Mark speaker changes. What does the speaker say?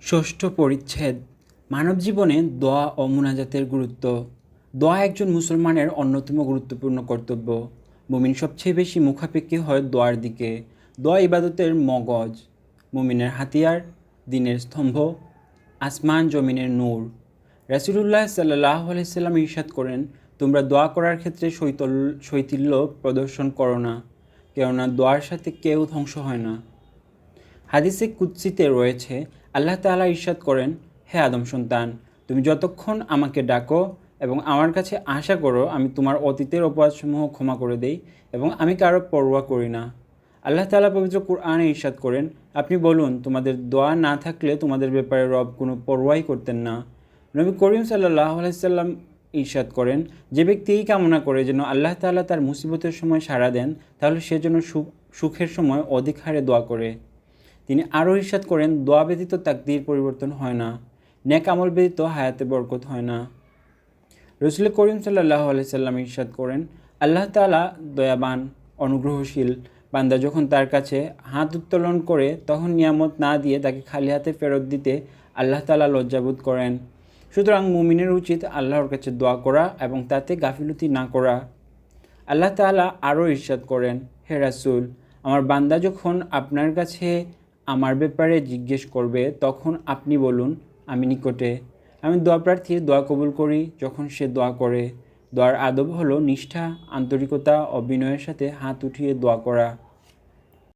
Speaker 1: ষষ্ঠ পরিচ্ছেদ মানব জীবনে দোয়া ও মুনাজাতের গুরুত্ব। দোয়া একজন মুসলমানের অন্যতম গুরুত্বপূর্ণ কর্তব্য। মুমিন সবচেয়ে বেশি মুখাপেক্ষী হয় দোয়ার দিকে। দোয়া ইবাদতের মগজ, মুমিনের হাতিয়ার, দিনের স্তম্ভ, আসমান জমিনের নূর। রাসূলুল্লাহ সাল্লাল্লাহু আলাইহি সাল্লাম ইরশাদ করেন, তোমরা দোয়া করার ক্ষেত্রে শৈথিল্য প্রদর্শন করো না, কেননা দোয়ার সাথে কেউ ধ্বংস হয় না। হাদিসে কুদসিতে রয়েছে, আল্লাহ তাআলা ইরশাদ করেন, হে আদম সন্তান, তুমি যতক্ষণ আমাকে ডাকো এবং আমার কাছে আশা করো, আমি তোমার অতীতের অপরাধসমূহ ক্ষমা করে দেই এবং আমি কারো পরোয়া করি না। আল্লাহ তাআলা পবিত্র কুরআনে ইরশাদ করেন, আপনি বলুন, তোমাদের দোয়া না থাকলে তোমাদের ব্যাপারে রব কোনো পরোয়াই করতেন না। নবী করিম সাল্লাল্লাহু আলাইহি সাল্লাম ইরশাদ করেন, যে ব্যক্তি এই কামনা করে যেন আল্লাহ তাআলা তার মুসিবতের সময় সাড়া দেন, তাহলে সে যেন সুখের সময় অধিক হারে দোয়া করে। তিনি আরও ইরশাদ করেন, দোয়া ব্যতীত তাকদীর পরিবর্তন হয় না, নেক আমল ব্যতীত হায়াতে বরকত হয় না। রাসূল করিম সাল্লাল্লাহু আলাইহি সাল্লাম ইরশাদ করেন, আল্লাহ তাআলা দয়াবান, অনুগ্রহশীল। বান্দা যখন তার কাছে হাত উত্তোলন করে তখন নিয়ামত না দিয়ে তাকে খালি হাতে ফেরত দিতে আল্লাহ তাআলা লজ্জাবোধ করেন। সুতরাং মুমিনের উচিত আল্লাহর কাছে দোয়া করা এবং তাতে গাফিলতি না করা। আল্লাহ তাআলা আরও ইরশাদ করেন, হে রাসূল, আমার বান্দা যখন আপনার কাছে আমার ব্যাপারে জিজ্ঞেস করবে তখন আপনি বলুন, আমি নিকটে। আমি দোয়া প্রার্থীর দোয়া কবুল করি যখন সে দোয়া করে। দোয়ার আদব হলো নিষ্ঠা, আন্তরিকতা ও বিনয়ের সাথে হাত উঠিয়ে দোয়া করা।